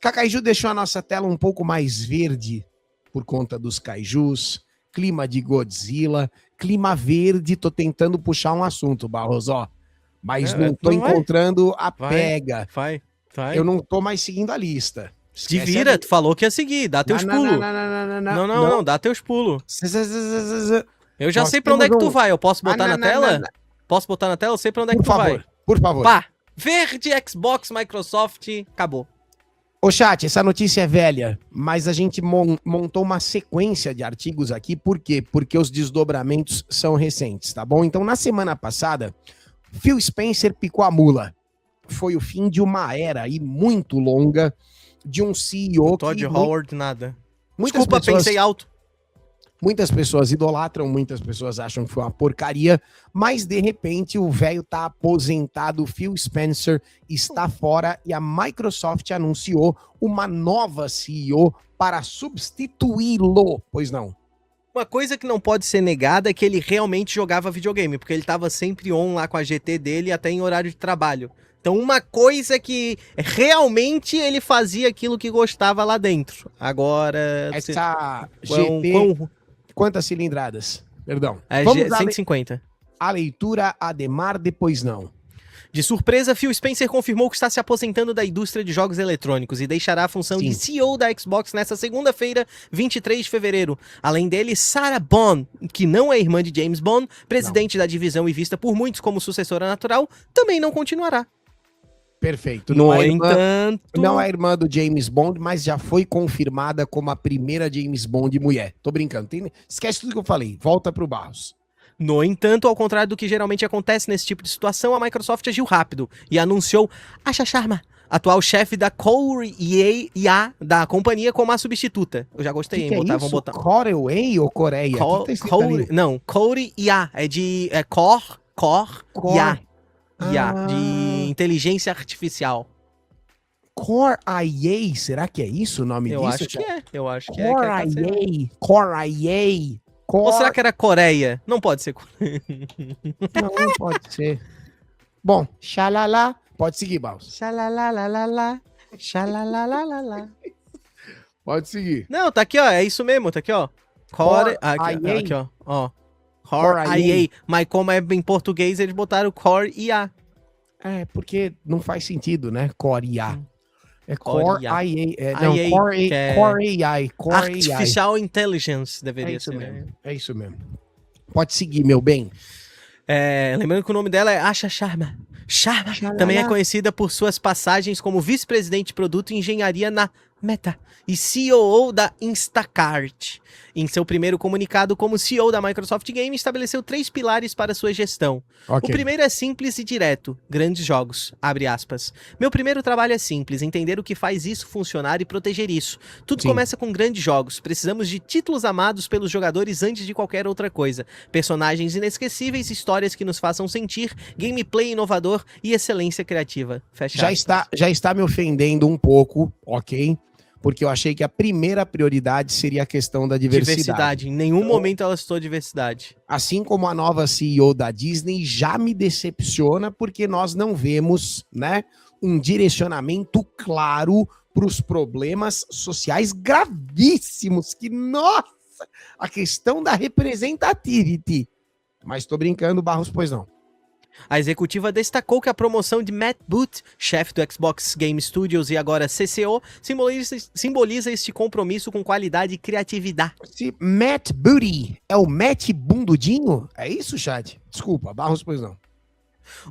Cakaiju deixou a nossa tela um pouco mais verde por conta dos kaijus, clima de Godzilla, clima verde, tô tentando puxar um assunto, Barros, ó. Mas não tô encontrando a pega. Vai. Eu não tô mais seguindo a lista. Te vira, tu falou que ia seguir, dá teus pulos. Não, dá teus pulos. Eu já sei pra onde é que tu vai, eu posso botar na tela? Posso botar na tela? Eu sei pra onde é que tu vai. Por favor. Pá, verde, Xbox, Microsoft, acabou. Ô chat, essa notícia é velha, mas a gente montou uma sequência de artigos aqui, por quê? Porque os desdobramentos são recentes, tá bom? Então, na semana passada, Phil Spencer picou a mula. Foi o fim de uma era aí muito longa de um CEO o Todd Howard, nada. Desculpa, pensei alto. Muitas pessoas idolatram, muitas pessoas acham que foi uma porcaria, mas de repente o velho tá aposentado, Phil Spencer está fora e a Microsoft anunciou uma nova CEO para substituí-lo, pois não? Uma coisa que não pode ser negada é que ele realmente jogava videogame, porque ele tava sempre on lá com a GT dele até em horário de trabalho. Então uma coisa que realmente ele fazia aquilo que gostava lá dentro. Agora... Essa GT... Quantas cilindradas? Perdão. Vamos 150. A leitura Ademar, depois não. De surpresa, Phil Spencer confirmou que está se aposentando da indústria de jogos eletrônicos e deixará a função de CEO da Xbox nesta segunda-feira, 23 de fevereiro. Além dele, Sarah Bond, que não é irmã de James Bond, presidente da divisão e vista por muitos como sucessora natural, também não continuará. Perfeito. No entanto... Não é irmã do James Bond, mas já foi confirmada como a primeira James Bond mulher. Tô brincando. Esquece tudo que eu falei. Volta pro Barros. No entanto, ao contrário do que geralmente acontece nesse tipo de situação, a Microsoft agiu rápido e anunciou Asha Sharma, atual chefe da Core IA da companhia, como a substituta. Eu já gostei, hein? Vamos botar. Core ou Coreia? Não, Core IA. É de Core IA. IA, de inteligência artificial. Core IA, será que é isso o nome disso? Eu acho que Core é. IA, Core IA. Ou será que era Coreia? Não pode ser Coreia. Não pode ser. Bom, xalala. Pode seguir, Baus. Xalalalala. Xalalalala. Pode seguir. Não, tá aqui, ó. É isso mesmo, tá aqui, ó. Core IA. Aqui, ó. Core IA. Mas como é em português, eles botaram Core IA. É, porque não faz sentido, né? Core IA. É Core IA. Core AI. Artificial Intelligence deveria ser. Mesmo. É isso mesmo. Pode seguir, meu bem. Lembrando que o nome dela é Asha Sharma. Sharma também é conhecida por suas passagens como vice-presidente de produto e engenharia na Meta e CEO da Instacart. Em seu primeiro comunicado como CEO da Microsoft Game, estabeleceu 3 pilares para sua gestão. Okay. O primeiro é simples e direto. Grandes jogos. Abre aspas. Meu primeiro trabalho é simples, entender o que faz isso funcionar e proteger isso. Tudo começa com grandes jogos. Precisamos de títulos amados pelos jogadores antes de qualquer outra coisa. Personagens inesquecíveis, histórias que nos façam sentir, gameplay inovador e excelência criativa. Fecha aspas. Já está me ofendendo um pouco, ok? Porque eu achei que a primeira prioridade seria a questão da diversidade. Em nenhum momento ela citou diversidade. Assim como a nova CEO da Disney já me decepciona, porque nós não vemos, né, um direcionamento claro para os problemas sociais gravíssimos. Que, nossa, a questão da representativity. Mas tô brincando, Barros, pois não. A executiva destacou que a promoção de Matt Booth, chefe do Xbox Game Studios e agora CCO, simboliza este compromisso com qualidade e criatividade. Se Matt Booty é o Matt Bundudinho? É isso, chat? Desculpa, Barros, pois não.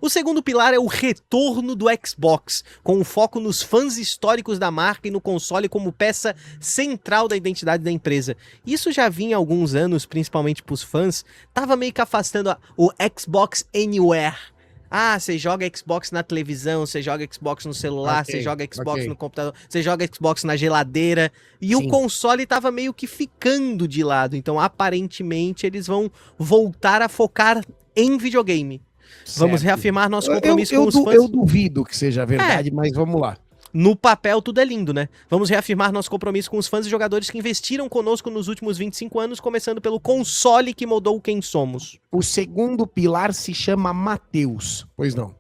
O segundo pilar é o retorno do Xbox, com um foco nos fãs históricos da marca e no console como peça central da identidade da empresa. Isso já vinha há alguns anos, principalmente para os fãs, tava meio que afastando o Xbox Anywhere. Ah, você joga Xbox na televisão, você joga Xbox no celular, você joga Xbox no computador, você joga Xbox na geladeira. E o console tava meio que ficando de lado. Então, aparentemente, eles vão voltar a focar em videogame. Certo. Vamos reafirmar nosso compromisso com os fãs. Eu duvido que seja verdade, mas vamos lá. No papel tudo é lindo, né? Vamos reafirmar nosso compromisso com os fãs e jogadores que investiram conosco nos últimos 25 anos, começando pelo console que moldou quem somos. O segundo pilar se chama Mateus, pois não?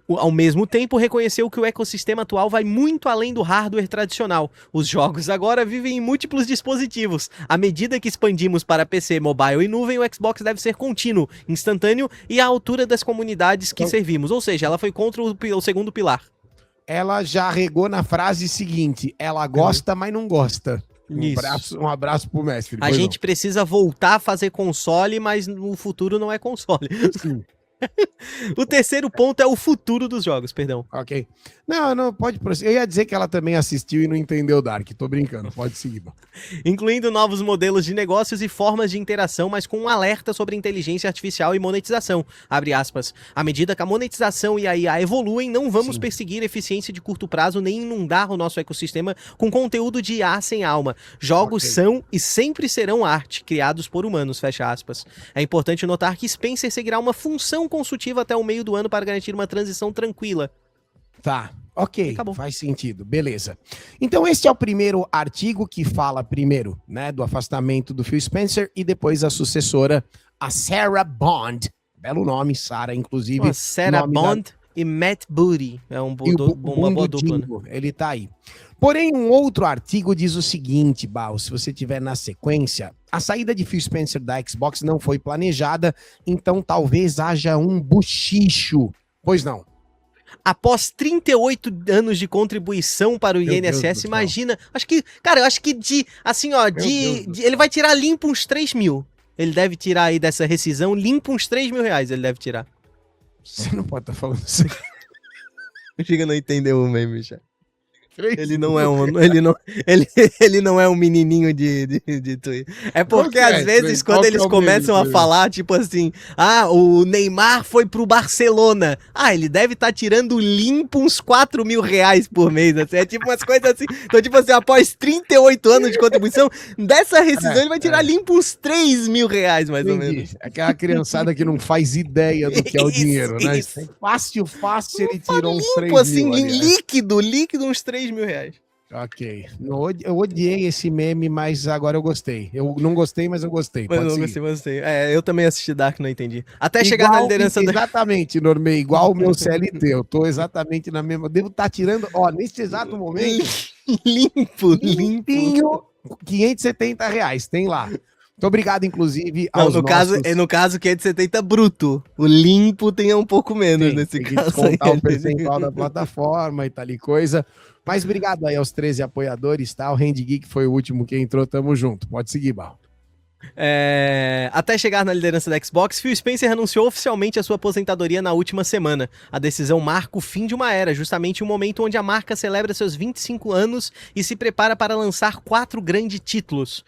Ao mesmo tempo, reconheceu que o ecossistema atual vai muito além do hardware tradicional. Os jogos agora vivem em múltiplos dispositivos. À medida que expandimos para PC, mobile e nuvem, o Xbox deve ser contínuo, instantâneo e à altura das comunidades que servimos. Ou seja, ela foi contra o segundo pilar. Ela já regou na frase seguinte, ela gosta, mas não gosta. Um abraço pro mestre. A gente precisa voltar a fazer console, mas no futuro não é console. Sim. O terceiro ponto é o futuro dos jogos, perdão. Ok. Não, pode prosseguir. Eu ia dizer que ela também assistiu e não entendeu Dark. Tô brincando, pode seguir. Incluindo novos modelos de negócios e formas de interação, mas com um alerta sobre inteligência artificial e monetização. Abre aspas. À medida que a monetização e a IA evoluem, não vamos perseguir eficiência de curto prazo nem inundar o nosso ecossistema com conteúdo de IA sem alma. Jogos são e sempre serão arte, criados por humanos, fecha aspas. É importante notar que Spencer seguirá uma função consultiva até o meio do ano para garantir uma transição tranquila. Tá, ok, faz sentido, beleza. Então esse é o primeiro artigo que fala primeiro, né, do afastamento do Phil Spencer e depois a sucessora, a Sarah Bond. Belo nome, Sarah, inclusive. Sarah Bond e Matt Booty. É uma boa dupla, né? Ele tá aí. Porém, um outro artigo diz o seguinte, Bal, se você tiver na sequência, a saída de Phil Spencer da Xbox não foi planejada, então talvez haja um buchicho. Pois não. Após 38 anos de contribuição para o INSS, imagina, acho que ele vai tirar limpo uns 3 mil. Ele deve tirar aí dessa rescisão, limpo uns 3 mil reais, ele deve tirar. Você não pode estar falando isso. O Giga não entendeu o meme, já. Ele não é um menininho de Twitter. É porque às vezes quando eles começam a falar, tipo assim, o Neymar foi pro Barcelona. Ele deve estar tirando limpo uns 4 mil reais por mês. Assim. É tipo umas coisas assim. Então, tipo assim, após 38 anos de contribuição, dessa rescisão ele vai tirar limpo uns 3 mil reais, mais ou menos. Aquela criançada que não faz ideia do que é o dinheiro, né? Fácil, ele tirou uns 3 mil. Assim, líquido uns 3 mil reais. Ok. Eu odiei esse meme, mas agora eu gostei. Eu não gostei, mas eu gostei. Gostei. Eu também assisti Dark, não entendi. Até chegar na liderança Exatamente, Normei. Igual o meu CLT. Eu tô exatamente na mesma. Devo estar tirando, nesse exato momento. Limpinho. 570 reais. Tem lá. Muito obrigado, inclusive, no caso, 570 bruto. O limpo tem um pouco menos nesse caso. Tem que o percentual da plataforma e tal e coisa. Mas obrigado aí aos 13 apoiadores, tá? O Randy Geek foi o último que entrou, tamo junto. Pode seguir, Bal. Até chegar na liderança da Xbox, Phil Spencer anunciou oficialmente a sua aposentadoria na última semana. A decisão marca o fim de uma era, justamente um momento onde a marca celebra seus 25 anos e se prepara para lançar 4 grandes títulos.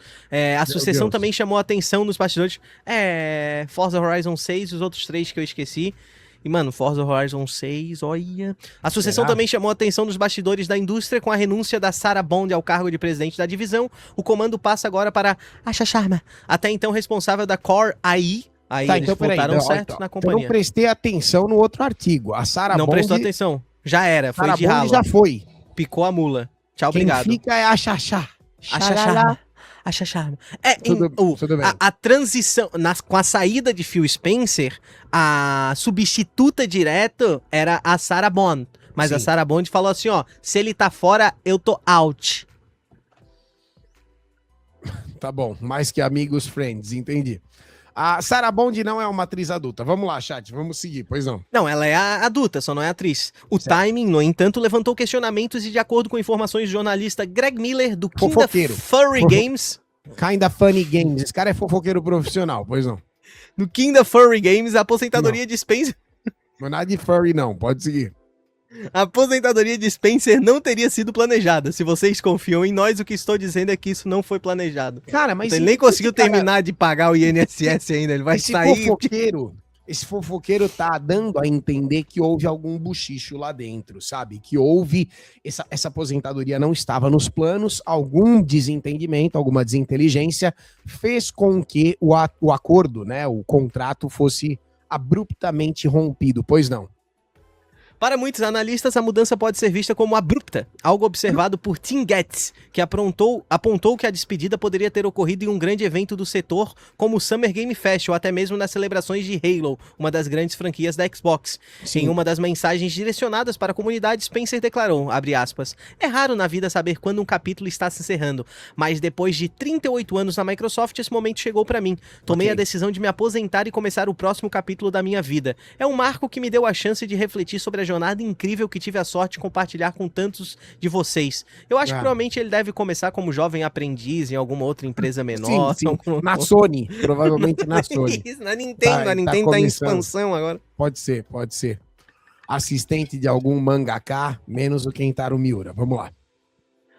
A sucessão também chamou a atenção nos bastidores. Forza Horizon 6 e os outros 3 que eu esqueci. E, mano, Forza Horizon 6, olha... A sucessão também chamou a atenção dos bastidores da indústria com a renúncia da Sarah Bond ao cargo de presidente da divisão. O comando passa agora para Asha Sharma, até então responsável da Core AI. Aí eles votaram certo na companhia. Eu não prestei atenção no outro artigo. A Sarah Bond... Não prestou atenção. Já era, foi de ralo. Já foi. Picou a mula. Tchau, obrigado. Quem fica é a Asha Sharma. Tudo bem. A transição, com a saída de Phil Spencer, a substituta direta era a Sarah Bond. Mas a Sarah Bond falou assim, se ele tá fora, eu tô out. Tá bom, mais que amigos, friends, entendi. A Sarah Bond não é uma atriz adulta. Vamos lá, chat, vamos seguir, pois não. Não, ela é adulta, só não é atriz. O timing, no entanto, levantou questionamentos e, de acordo com informações do jornalista Greg Miller, do Kinda Furry Games... Kinda Funny Games. Esse cara é fofoqueiro profissional, pois não. No Kinda Furry Games, a aposentadoria de Spencer... Não é nada de furry, não. Pode seguir. A aposentadoria de Spencer não teria sido planejada. Se vocês confiam em nós, o que estou dizendo é que isso não foi planejado. Cara, mas... Ele nem conseguiu terminar de pagar o INSS ainda. Ele vai sair... Esse fofoqueiro tá dando a entender que houve algum buchicho lá dentro, sabe? Que houve... Essa aposentadoria não estava nos planos, algum desentendimento, alguma desinteligência fez com que o acordo, né, o contrato fosse abruptamente rompido, pois não? Para muitos analistas, a mudança pode ser vista como abrupta, algo observado por Tim Getz, que apontou que a despedida poderia ter ocorrido em um grande evento do setor, como o Summer Game Fest, ou até mesmo nas celebrações de Halo, uma das grandes franquias da Xbox. Sim. Em uma das mensagens direcionadas para a comunidade, Spencer declarou, abre aspas, é raro na vida saber quando um capítulo está se encerrando, mas depois de 38 anos na Microsoft, esse momento chegou para mim. Tomei a decisão de me aposentar e começar o próximo capítulo da minha vida. É um marco que me deu a chance de refletir sobre a jornada incrível que tive a sorte de compartilhar com tantos de vocês. Eu acho que provavelmente ele deve começar como jovem aprendiz em alguma outra empresa menor. Sim. Na Sony, provavelmente na Sony. Isso, na Nintendo, a Nintendo tá em expansão agora. Pode ser. Assistente de algum mangaka, menos o Kentaro Miura. Vamos lá.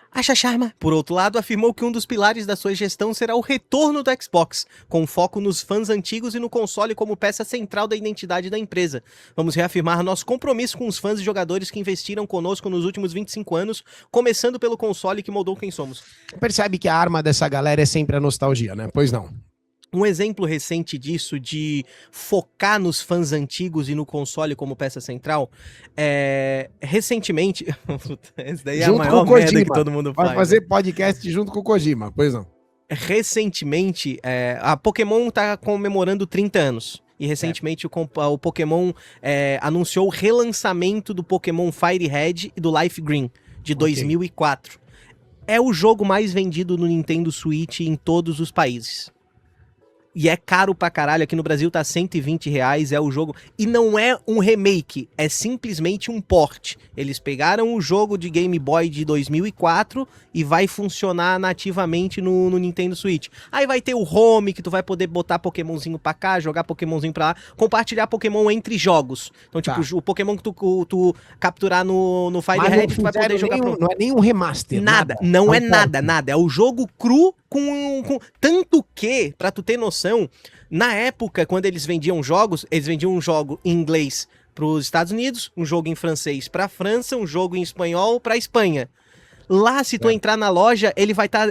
Asha Sharma, por outro lado, afirmou que um dos pilares da sua gestão será o retorno do Xbox, com foco nos fãs antigos e no console como peça central da identidade da empresa. Vamos reafirmar nosso compromisso com os fãs e jogadores que investiram conosco nos últimos 25 anos, começando pelo console que moldou quem somos. Percebe que a arma dessa galera é sempre a nostalgia, né? Pois não. Um exemplo recente disso, de focar nos fãs antigos e no console como peça central, recentemente... Essa daí é a maior merda que todo mundo faz. Vai fazer podcast junto com o Kojima, pois não. Recentemente, a Pokémon tá comemorando 30 anos. E recentemente o Pokémon anunciou o relançamento do Pokémon Fire Red e do Life Green, de 2004. É o jogo mais vendido no Nintendo Switch em todos os países. E é caro pra caralho, aqui no Brasil tá R$120, é o jogo... E não é um remake, é simplesmente um port. Eles pegaram o jogo de Game Boy de 2004 e vai funcionar nativamente no Nintendo Switch. Aí vai ter o home, que tu vai poder botar Pokémonzinho pra cá, jogar Pokémonzinho pra lá, compartilhar Pokémon entre jogos. Então, tipo, o Pokémon que tu capturar no Fire Red, tu vai poder jogar... Não é nem um remaster. Nada. É o jogo cru com... Tanto que, pra tu ter noção, na época, quando eles vendiam um jogo em inglês pros Estados Unidos, um jogo em francês pra França, um jogo em espanhol pra Espanha. Lá, se tu entrar na loja, ele vai estar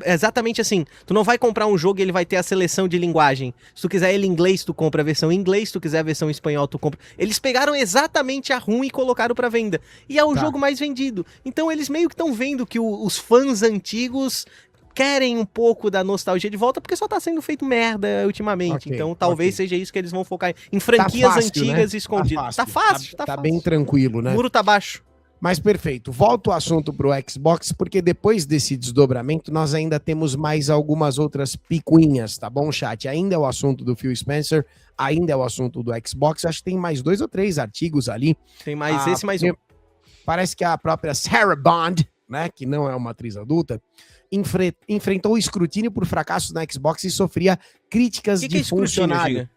exatamente assim. Tu não vai comprar um jogo e ele vai ter a seleção de linguagem. Se tu quiser ele em inglês, tu compra a versão em inglês. Se tu quiser a versão em espanhol, tu compra. Eles pegaram exatamente a ROM e colocaram pra venda. E é o jogo mais vendido. Então eles meio que estão vendo que os fãs antigos querem um pouco da nostalgia de volta, porque só tá sendo feito merda ultimamente. Então talvez seja isso que eles vão focar em franquias antigas, né? Escondidas. Tá fácil. Tá bem tranquilo, né? O muro tá baixo. Mas perfeito. Volta o assunto pro Xbox, porque depois desse desdobramento nós ainda temos mais algumas outras picuinhas, tá bom, chat? Ainda é o assunto do Phil Spencer, ainda é o assunto do Xbox. Acho que tem mais 2 ou 3 artigos ali. Tem mais esse, mais um. Parece que a própria Sarah Bond, né, que não é uma atriz adulta, enfrentou o escrutínio por fracassos na Xbox e sofria críticas de funcionário.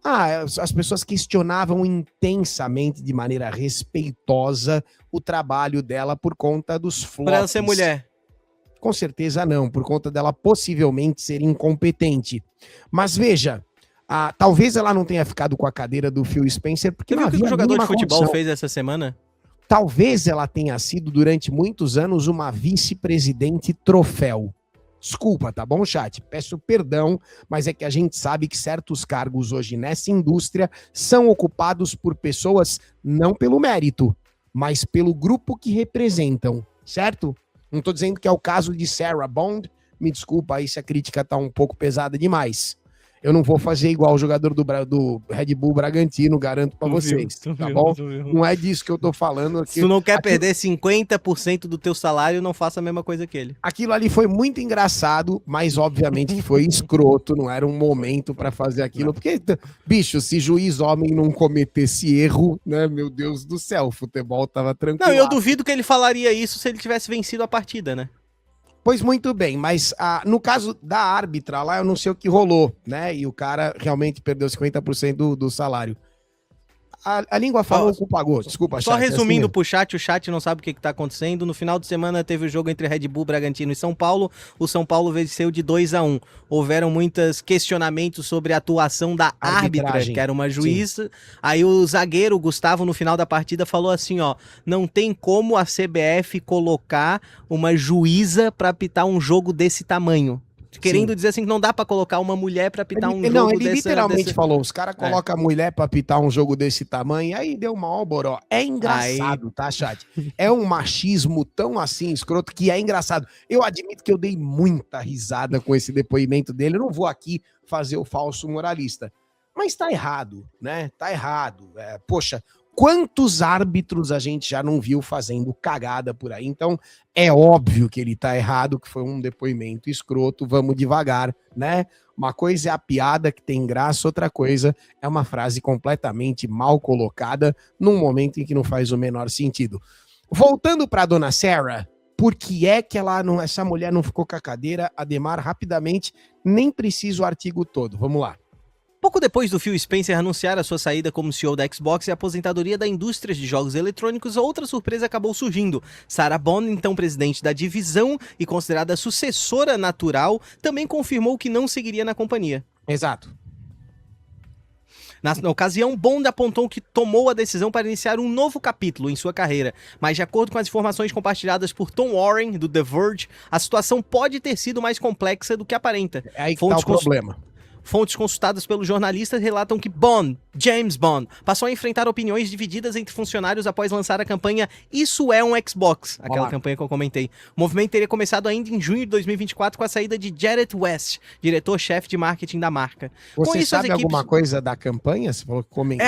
As pessoas questionavam intensamente, de maneira respeitosa, o trabalho dela por conta dos flops. Pra ela ser mulher. Com certeza não, por conta dela possivelmente ser incompetente. Mas veja, talvez ela não tenha ficado com a cadeira do Phil Spencer, porque não havia o jogador de futebol condição. Fez essa semana? Talvez ela tenha sido, durante muitos anos, uma vice-presidente troféu. Desculpa, tá bom, chat? Peço perdão, mas é que a gente sabe que certos cargos hoje nessa indústria são ocupados por pessoas não pelo mérito, mas pelo grupo que representam, certo? Não tô dizendo que é o caso de Sarah Bond, me desculpa aí se a crítica tá um pouco pesada demais. Eu não vou fazer igual o jogador do Red Bull Bragantino, garanto pra vocês, tá bom? Não é disso que eu tô falando. Aqui. Se tu não quer perder 50% do teu salário, não faça a mesma coisa que ele. Aquilo ali foi muito engraçado, mas obviamente que foi escroto, não era um momento pra fazer aquilo, porque, bicho, se juiz homem não cometesse erro, né, meu Deus do céu, o futebol tava tranquilo. Não, eu duvido que ele falaria isso se ele tivesse vencido a partida, né? Pois muito bem, mas no caso da árbitra lá, eu não sei o que rolou, né? E o cara realmente perdeu 50% do salário. A língua falou, o cu pagou. Desculpa, só chat, resumindo assim pro chat, o chat não sabe o que tá acontecendo. No final de semana teve o jogo entre Red Bull, Bragantino e São Paulo. O São Paulo venceu de 2-1. Houveram muitos questionamentos sobre a atuação da árbitra, que era uma juíza. Sim. Aí o zagueiro, Gustavo, no final da partida falou assim, ó, não tem como a CBF colocar uma juíza pra apitar um jogo desse tamanho. querendo dizer assim que não dá pra colocar uma mulher pra apitar um jogo Não, ele literalmente falou, os caras colocam a mulher pra apitar um jogo desse tamanho, e aí deu uma alboró. É engraçado, tá, chat? É um machismo tão assim, escroto, que é engraçado. Eu admito que eu dei muita risada com esse depoimento dele, eu não vou aqui fazer o falso moralista. Mas tá errado, né? Tá errado. Poxa, quantos árbitros a gente já não viu fazendo cagada por aí? Então, é óbvio que ele tá errado, que foi um depoimento escroto, vamos devagar, né? Uma coisa é a piada que tem graça, outra coisa é uma frase completamente mal colocada num momento em que não faz o menor sentido. Voltando pra dona Sarah, por que é que essa mulher não ficou com a cadeira? Ademar, rapidamente, nem precisa o artigo todo. Vamos lá. Pouco depois do Phil Spencer anunciar a sua saída como CEO da Xbox e a aposentadoria da indústria de jogos eletrônicos, outra surpresa acabou surgindo. Sarah Bond, então presidente da divisão e considerada sucessora natural, também confirmou que não seguiria na companhia. Exato. Na ocasião, Bond apontou que tomou a decisão para iniciar um novo capítulo em sua carreira, mas de acordo com as informações compartilhadas por Tom Warren, do The Verge, a situação pode ter sido mais complexa do que aparenta. É aí que tá o problema. Fontes consultadas pelos jornalistas relatam que Bond, James Bond, passou a enfrentar opiniões divididas entre funcionários após lançar a campanha Isso é um Xbox, aquela campanha que eu comentei. O movimento teria começado ainda em junho de 2024 com a saída de Jared West, diretor-chefe de marketing da marca. Você com isso, sabe alguma coisa da campanha? Você falou que comentou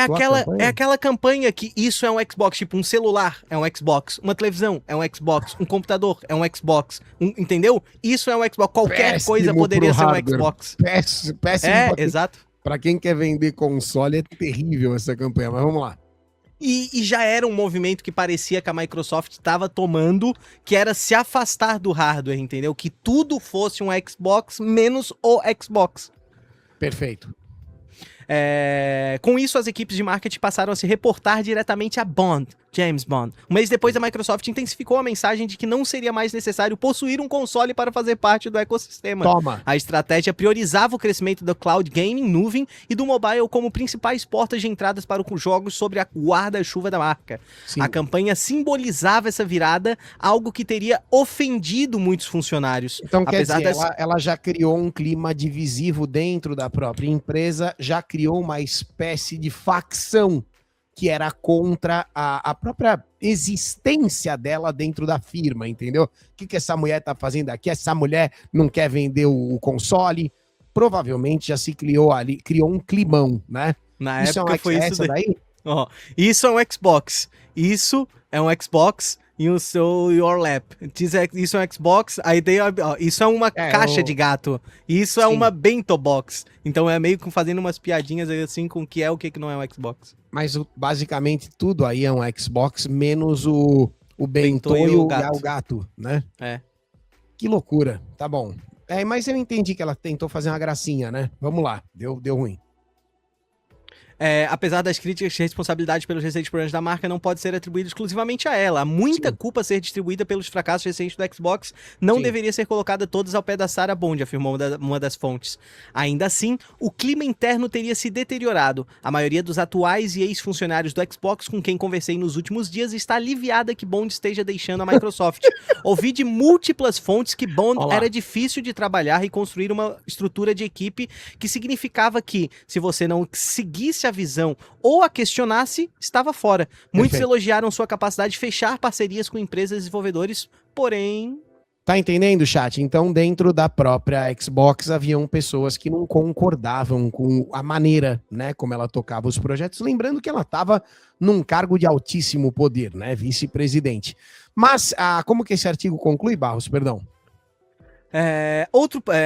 é aquela campanha que isso é um Xbox, tipo um celular é um Xbox, uma televisão é um Xbox, um computador é um Xbox, entendeu? Isso é um Xbox, qualquer coisa poderia ser um Xbox. Péssimo. Exato. Pra quem quer vender console, é terrível essa campanha, mas vamos lá. E já era um movimento que parecia que a Microsoft estava tomando, que era se afastar do hardware, entendeu? Que tudo fosse um Xbox menos o Xbox. Perfeito. Com isso, as equipes de marketing passaram a se reportar diretamente a Bond, James Bond. Um mês depois, a Microsoft intensificou a mensagem de que não seria mais necessário possuir um console para fazer parte do ecossistema. Toma. A estratégia priorizava o crescimento do cloud gaming, nuvem e do mobile como principais portas de entradas para os jogos sobre a guarda-chuva da marca. Sim. A campanha simbolizava essa virada, algo que teria ofendido muitos funcionários. Então, quer dizer, ela já criou um clima divisivo dentro da própria empresa, já criou uma espécie de facção que era contra a própria existência dela dentro da firma, entendeu? O que essa mulher tá fazendo aqui? Essa mulher não quer vender o console. Provavelmente já se criou um climão, né? Na época foi isso daí. Isso é um Xbox. Isso é um Xbox e o seu Your Lap. Isso é um Xbox, aí tem, isso é uma caixa de gato. Isso é uma bento box. Então é meio que fazendo umas piadinhas assim com o que não é um Xbox. Mas basicamente tudo aí é um Xbox, menos o bentô e o gato, né? Que loucura. Tá bom. Mas eu entendi que ela tentou fazer uma gracinha, né? Vamos lá. Deu ruim. Apesar das críticas, a responsabilidade pelos recentes problemas da marca não pode ser atribuída exclusivamente a ela. Há muita culpa a ser distribuída pelos fracassos recentes do Xbox não deveria ser colocada todas ao pé da Sarah Bond, afirmou uma das fontes. Ainda assim, o clima interno teria se deteriorado. A maioria dos atuais e ex-funcionários do Xbox com quem conversei nos últimos dias está aliviada que Bond esteja deixando a Microsoft. Ouvi de múltiplas fontes que Bond era difícil de trabalhar e construir uma estrutura de equipe que significava que, se você não seguisse a visão ou a questionasse, estava fora. Muitos elogiaram sua capacidade de fechar parcerias com empresas e desenvolvedores, porém... Tá entendendo, chat? Então, dentro da própria Xbox, haviam pessoas que não concordavam com a maneira, né, como ela tocava os projetos. Lembrando que ela estava num cargo de altíssimo poder, né, vice-presidente. Mas, como que esse artigo conclui, Barros? Perdão.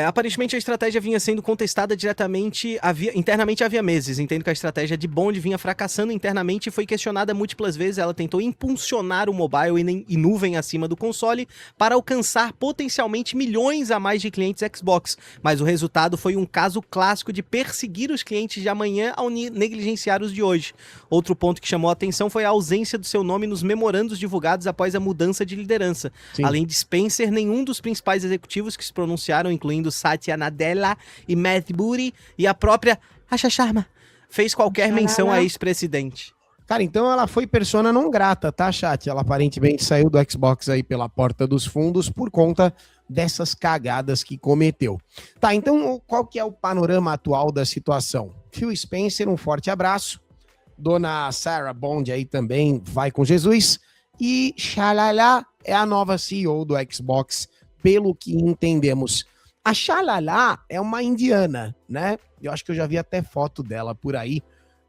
Aparentemente a estratégia vinha sendo contestada internamente havia meses. Entendo que a estratégia de Bond vinha fracassando internamente e foi questionada múltiplas vezes. Ela tentou impulsionar o mobile e nuvem acima do console para alcançar potencialmente milhões a mais de clientes Xbox, mas o resultado foi um caso clássico de perseguir os clientes de amanhã ao negligenciar os de hoje. Outro ponto que chamou a atenção foi a ausência do seu nome nos memorandos divulgados após a mudança de liderança. Sim. Além de Spencer, nenhum dos principais executivos que se pronunciaram, incluindo Satya Nadella e Matt Booty e a própria Asha Sharma, fez qualquer menção a ex-presidente. Cara, então ela foi persona não grata, tá, chat? Ela aparentemente saiu do Xbox aí pela porta dos fundos por conta dessas cagadas que cometeu. Tá, então qual que é o panorama atual da situação? Phil Spencer, um forte abraço. Dona Sarah Bond aí também vai com Jesus. E Xalala é a nova CEO do Xbox, pelo que entendemos. A Xalala é uma indiana, né? Eu acho que eu já vi até foto dela por aí.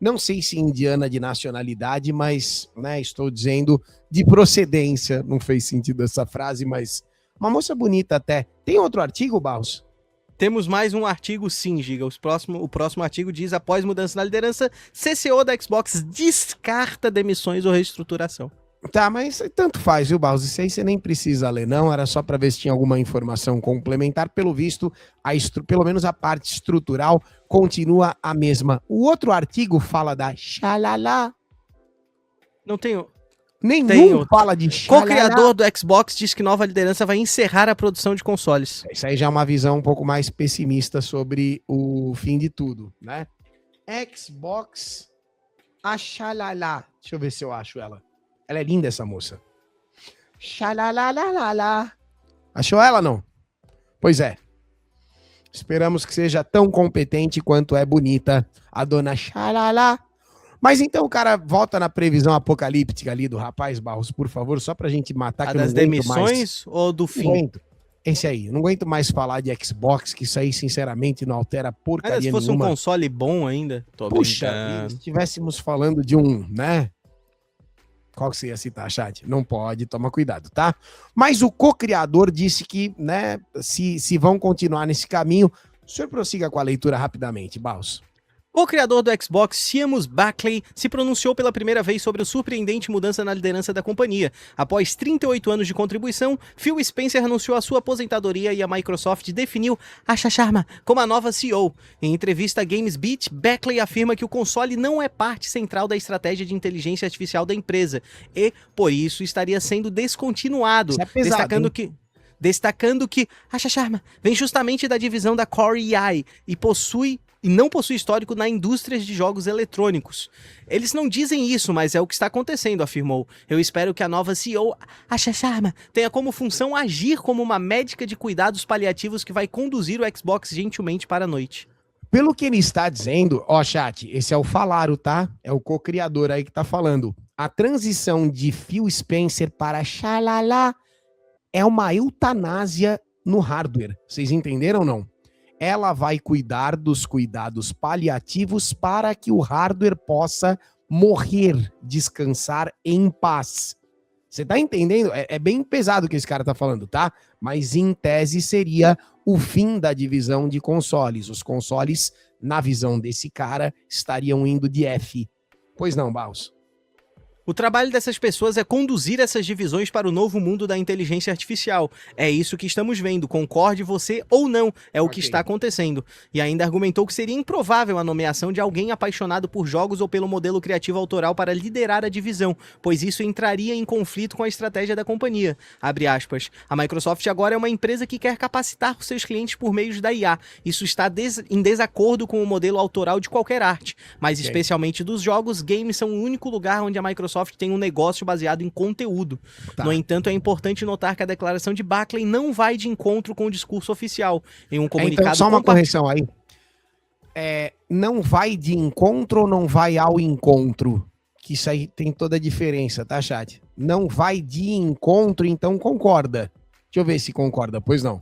Não sei se indiana de nacionalidade, mas, né, estou dizendo de procedência. Não fez sentido essa frase, mas uma moça bonita até. Tem outro artigo, Barros? Temos mais um artigo, sim, Giga. O próximo artigo diz: após mudança na liderança, CCO da Xbox descarta demissões ou reestruturação. Tá, mas tanto faz, viu, Barros? Isso aí você nem precisa ler, não. Era só para ver se tinha alguma informação complementar. Pelo visto, pelo menos a parte estrutural continua a mesma. O outro artigo fala da Xalala. Não tenho. Nenhum fala de Xalala. Co-criador do Xbox diz que nova liderança vai encerrar a produção de consoles. Isso aí já é uma visão um pouco mais pessimista sobre o fim de tudo, né? Xbox, a Xalala. Deixa eu ver se eu acho ela. Ela é linda, essa moça. Xalalalala. Achou ela, não? Pois é. Esperamos que seja tão competente quanto é bonita a dona Xalala. Mas então o cara volta na previsão apocalíptica ali do rapaz, Barros, por favor, só pra gente matar. A que eu das não aguento demissões mais. ou do fim? Não aguento. Esse aí. Eu não aguento mais falar de Xbox, que isso aí, sinceramente, não altera porcaria Mas se fosse nenhuma. um console bom ainda, tô Puxa, brincando. se estivéssemos falando de um, né? Qual que você ia citar, chat? Não pode, toma cuidado, tá? Mas o co-criador disse que, né, se vão continuar nesse caminho. O senhor prossiga com a leitura rapidamente, Barros. O criador do Xbox, Seamus Buckley, se pronunciou pela primeira vez sobre a surpreendente mudança na liderança da companhia. Após 38 anos de contribuição, Phil Spencer anunciou a sua aposentadoria e a Microsoft definiu Asha Sharma como a nova CEO. Em entrevista à GamesBeat, Buckley afirma que o console não é parte central da estratégia de inteligência artificial da empresa e, por isso, estaria sendo descontinuado, Isso é pesado, destacando que Asha Sharma vem justamente da divisão da Core AI e não possui histórico na indústria de jogos eletrônicos. Eles não dizem isso, mas é o que está acontecendo, afirmou. Eu espero que a nova CEO, Asha Sharma, tenha como função agir como uma médica de cuidados paliativos que vai conduzir o Xbox gentilmente para a noite. Pelo que ele está dizendo, ó, chat, esse é o Falaro, tá? É o co-criador aí que tá falando. A transição de Phil Spencer para Xalala é uma eutanásia no hardware. Vocês entenderam ou não? Ela vai cuidar dos cuidados paliativos para que o hardware possa morrer, descansar em paz. Você tá entendendo? É bem pesado o que esse cara tá falando, tá? Mas em tese seria o fim da divisão de consoles. Os consoles, na visão desse cara, estariam indo de F. Pois não, Barros? O trabalho dessas pessoas é conduzir essas divisões para o novo mundo da inteligência artificial. É isso que estamos vendo, concorde você ou não, é o que está acontecendo. E ainda argumentou que seria improvável a nomeação de alguém apaixonado por jogos ou pelo modelo criativo autoral para liderar a divisão, pois isso entraria em conflito com a estratégia da companhia. Abre aspas. A Microsoft agora é uma empresa que quer capacitar os seus clientes por meio da IA. Isso está em desacordo com o modelo autoral de qualquer arte, mas especialmente dos jogos, games são o único lugar onde a Microsoft tem um negócio baseado em conteúdo. Tá. No entanto, é importante notar que a declaração de Buckley não vai de encontro com o discurso oficial. Em um comunicado... Então, só uma correção aí. Não vai de encontro ou não vai ao encontro? Que isso aí tem toda a diferença, tá, chat? Não vai de encontro, então concorda. Deixa eu ver se concorda, pois não.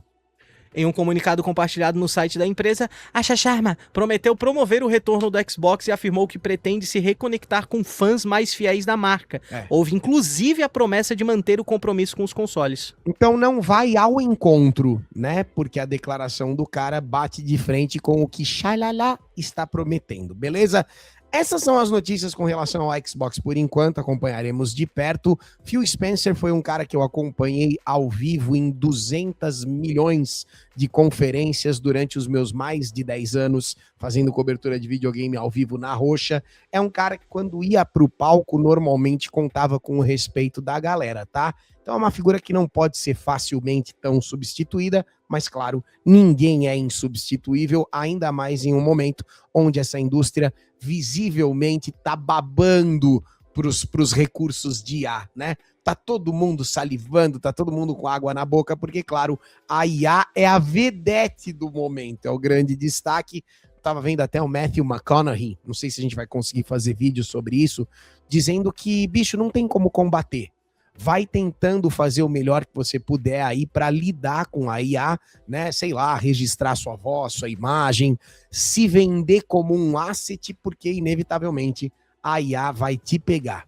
Em um comunicado compartilhado no site da empresa, Asha Sharma prometeu promover o retorno do Xbox e afirmou que pretende se reconectar com fãs mais fiéis da marca. Houve inclusive a promessa de manter o compromisso com os consoles. Então não vai ao encontro, né? Porque a declaração do cara bate de frente com o que Xalala está prometendo, beleza? Essas são as notícias com relação ao Xbox por enquanto, acompanharemos de perto. Phil Spencer foi um cara que eu acompanhei ao vivo em 200 milhões de conferências durante os meus mais de 10 anos fazendo cobertura de videogame ao vivo na Roxa. É um cara que quando ia pro palco normalmente contava com o respeito da galera, tá? Então é uma figura que não pode ser facilmente tão substituída, mas claro, ninguém é insubstituível, ainda mais em um momento onde essa indústria visivelmente tá babando pros recursos de IA, né? Tá todo mundo salivando, tá todo mundo com água na boca, porque, claro, a IA é a vedete do momento, é o grande destaque. Tava vendo até o Matthew McConaughey, não sei se a gente vai conseguir fazer vídeo sobre isso, dizendo que, bicho, não tem como combater. Vai tentando fazer o melhor que você puder aí para lidar com a IA, né? Sei lá, registrar sua voz, sua imagem, se vender como um asset, porque inevitavelmente a IA vai te pegar.